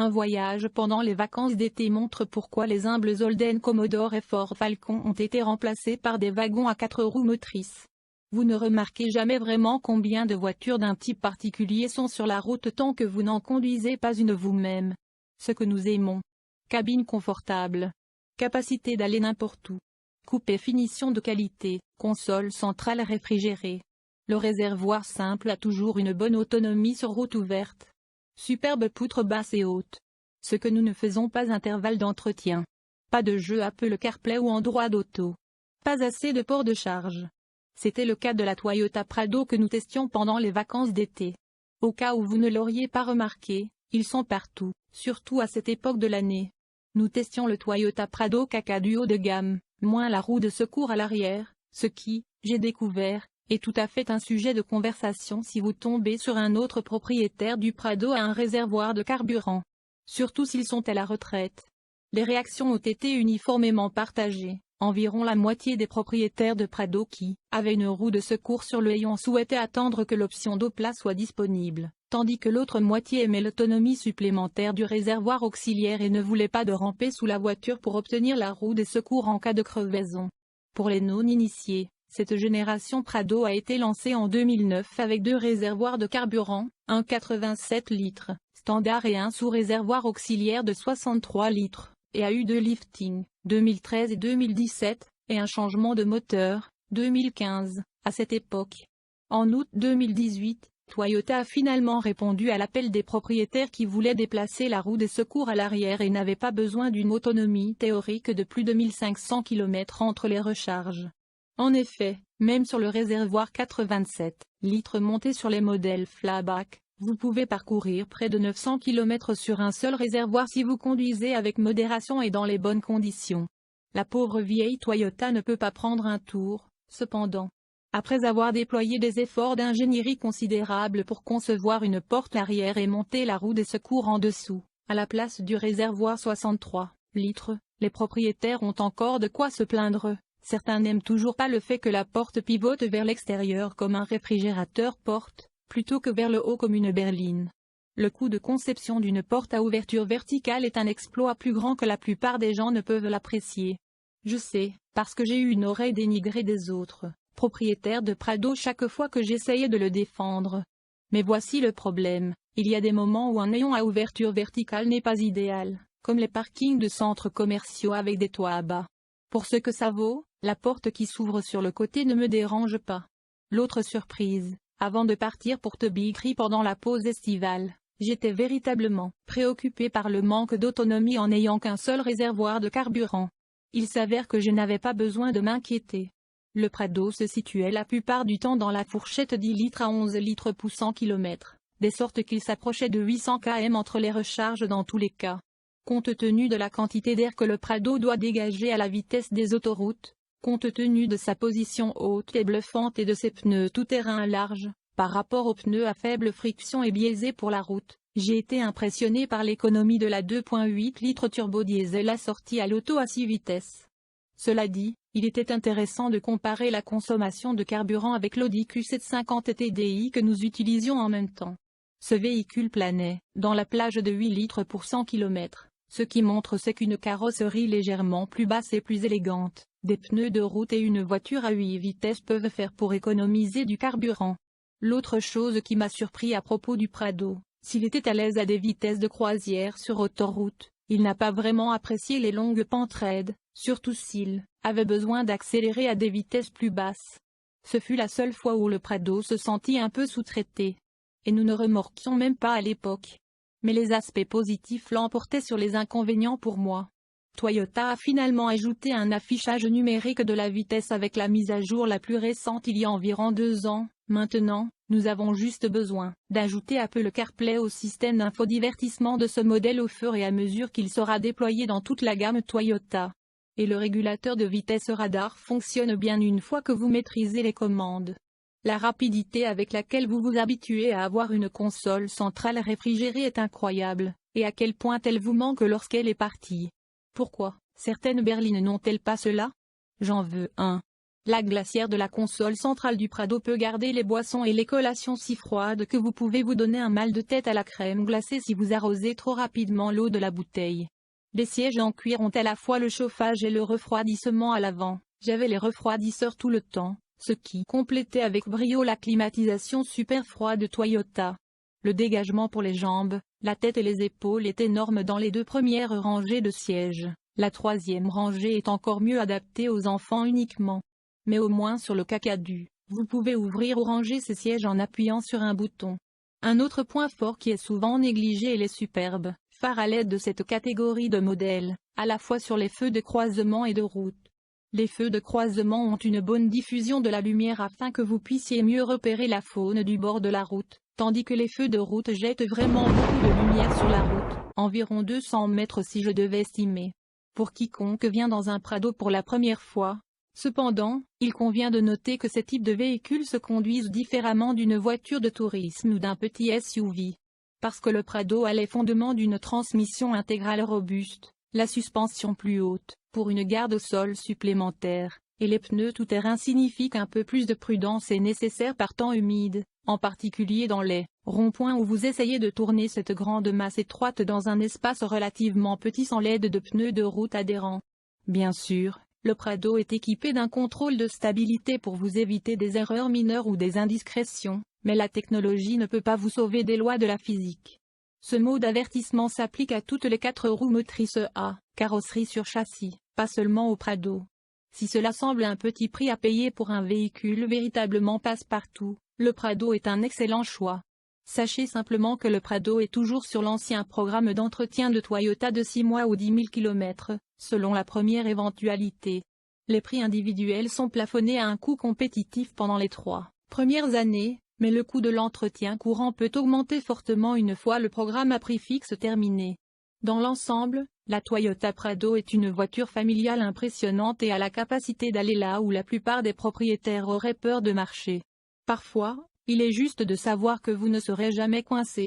Un voyage pendant les vacances d'été montre pourquoi les humbles Holden Commodore et Ford Falcon ont été remplacés par des wagons à 4 roues motrices. Vous ne remarquez jamais vraiment combien de voitures d'un type particulier sont sur la route tant que vous n'en conduisez pas une vous-même. Ce que nous aimons. Cabine confortable. Capacité d'aller n'importe où. Coupe et finition de qualité, console centrale réfrigérée. Le réservoir simple a toujours une bonne autonomie sur route ouverte. Superbe poutre basse et haute. Ce que nous ne faisons pas intervalle d'entretien. Pas de jeu Apple CarPlay ou Android Auto. Pas assez de port de charge. C'était le cas de la Toyota Prado que nous testions pendant les vacances d'été. Au cas où vous ne l'auriez pas remarqué, ils sont partout, surtout à cette époque de l'année. Nous testions le Toyota Prado Caca du haut de gamme, moins la roue de secours à l'arrière, ce qui, j'ai découvert, est tout à fait un sujet de conversation si vous tombez sur un autre propriétaire du Prado à un réservoir de carburant. Surtout s'ils sont à la retraite. Les réactions ont été uniformément partagées. Environ la moitié des propriétaires de Prado qui avaient une roue de secours sur le hayon souhaitaient attendre que l'option d'eau plat soit disponible, tandis que l'autre moitié aimait l'autonomie supplémentaire du réservoir auxiliaire et ne voulait pas de ramper sous la voiture pour obtenir la roue des secours en cas de crevaison. Pour les non-initiés, cette génération Prado a été lancée en 2009 avec 2 réservoirs de carburant, un 87 litres, standard et un sous-réservoir auxiliaire de 63 litres, et a eu 2 liftings, 2013 et 2017, et un changement de moteur, 2015, à cette époque. En août 2018, Toyota a finalement répondu à l'appel des propriétaires qui voulaient déplacer la roue des secours à l'arrière et n'avaient pas besoin d'une autonomie théorique de plus de 1500 km entre les recharges. En effet, même sur le réservoir 87 litres monté sur les modèles Flashback, vous pouvez parcourir près de 900 km sur un seul réservoir si vous conduisez avec modération et dans les bonnes conditions. La pauvre vieille Toyota ne peut pas prendre un tour, cependant. Après avoir déployé des efforts d'ingénierie considérables pour concevoir une porte arrière et monter la roue des secours en dessous, à la place du réservoir 63 litres, les propriétaires ont encore de quoi se plaindre. Certains n'aiment toujours pas le fait que la porte pivote vers l'extérieur comme un réfrigérateur porte, plutôt que vers le haut comme une berline. Le coût de conception d'une porte à ouverture verticale est un exploit plus grand que la plupart des gens ne peuvent l'apprécier. Je sais, parce que j'ai eu une oreille dénigrée des autres propriétaires de Prado chaque fois que j'essayais de le défendre. Mais voici le problème, il y a des moments où un hayon à ouverture verticale n'est pas idéal, comme les parkings de centres commerciaux avec des toits à bas. Pour ce que ça vaut, la porte qui s'ouvre sur le côté ne me dérange pas. L'autre surprise, avant de partir pour Tobigri pendant la pause estivale, j'étais véritablement préoccupé par le manque d'autonomie en n'ayant qu'un seul réservoir de carburant. Il s'avère que je n'avais pas besoin de m'inquiéter. Le Prado se situait la plupart du temps dans la fourchette 10 litres à 11 litres pour 100 km, de sorte qu'il s'approchait de 800 km entre les recharges dans tous les cas. Compte tenu de la quantité d'air que le Prado doit dégager à la vitesse des autoroutes, compte tenu de sa position haute et bluffante et de ses pneus tout-terrain larges, par rapport aux pneus à faible friction et biaisés pour la route, j'ai été impressionné par l'économie de la 2.8 litres turbo-diesel assortie à l'auto à 6 vitesses. Cela dit, il était intéressant de comparer la consommation de carburant avec l'Audi Q750 TDI que nous utilisions en même temps. Ce véhicule planait, dans la plage de 8 litres pour 100 km, ce qui montre c'est qu'une carrosserie légèrement plus basse et plus élégante, des pneus de route et une voiture à 8 vitesses peuvent faire pour économiser du carburant. L'autre chose qui m'a surpris à propos du Prado, s'il était à l'aise à des vitesses de croisière sur autoroute, il n'a pas vraiment apprécié les longues pentes raides, surtout s'il avait besoin d'accélérer à des vitesses plus basses. Ce fut la seule fois où le Prado se sentit un peu sous-traité. Et nous ne remorquions même pas à l'époque. Mais les aspects positifs l'emportaient sur les inconvénients pour moi. Toyota a finalement ajouté un affichage numérique de la vitesse avec la mise à jour la plus récente il y a environ 2 ans. Maintenant, nous avons juste besoin d'ajouter Apple CarPlay au système d'infodivertissement de ce modèle au fur et à mesure qu'il sera déployé dans toute la gamme Toyota. Et le régulateur de vitesse radar fonctionne bien une fois que vous maîtrisez les commandes. La rapidité avec laquelle vous vous habituez à avoir une console centrale réfrigérée est incroyable, et à quel point elle vous manque lorsqu'elle est partie. Pourquoi certaines berlines n'ont-elles pas cela? J'en veux un. La glacière de la console centrale du Prado peut garder les boissons et les collations si froides que vous pouvez vous donner un mal de tête à la crème glacée si vous arrosez trop rapidement l'eau de la bouteille. Les sièges en cuir ont à la fois le chauffage et le refroidissement à l'avant. J'avais les refroidisseurs tout le temps, ce qui complétait avec brio la climatisation super froide de Toyota. Le dégagement pour les jambes, la tête et les épaules est énorme dans les 2 premières rangées de sièges. La 3e rangée est encore mieux adaptée aux enfants uniquement. Mais au moins sur le Kakadu, vous pouvez ouvrir ou ranger ces sièges en appuyant sur un bouton. Un autre point fort qui est souvent négligé est les superbes phares à l'aide de cette catégorie de modèles, à la fois sur les feux de croisement et de route. Les feux de croisement ont une bonne diffusion de la lumière afin que vous puissiez mieux repérer la faune du bord de la route, tandis que les feux de route jettent vraiment beaucoup de lumière sur la route, environ 200 mètres si je devais estimer. Pour quiconque vient dans un Prado pour la première fois, cependant, il convient de noter que ces types de véhicules se conduisent différemment d'une voiture de tourisme ou d'un petit SUV. Parce que le Prado a les fondements d'une transmission intégrale robuste, la suspension plus haute, pour une garde au sol supplémentaire, et les pneus tout-terrain signifient qu'un peu plus de prudence est nécessaire par temps humide, en particulier dans les ronds-points où vous essayez de tourner cette grande masse étroite dans un espace relativement petit sans l'aide de pneus de route adhérents. Bien sûr, le Prado est équipé d'un contrôle de stabilité pour vous éviter des erreurs mineures ou des indiscrétions, mais la technologie ne peut pas vous sauver des lois de la physique. Ce mode d'avertissement s'applique à toutes les 4 roues motrices à carrosserie sur châssis, pas seulement au Prado. Si cela semble un petit prix à payer pour un véhicule véritablement passe-partout, le Prado est un excellent choix. Sachez simplement que le Prado est toujours sur l'ancien programme d'entretien de Toyota de 6 mois ou 10 000 km, selon la première éventualité. Les prix individuels sont plafonnés à un coût compétitif pendant les 3 premières années, mais le coût de l'entretien courant peut augmenter fortement une fois le programme à prix fixe terminé. Dans l'ensemble, la Toyota Prado est une voiture familiale impressionnante et a la capacité d'aller là où la plupart des propriétaires auraient peur de marcher. Parfois, il est juste de savoir que vous ne serez jamais coincé.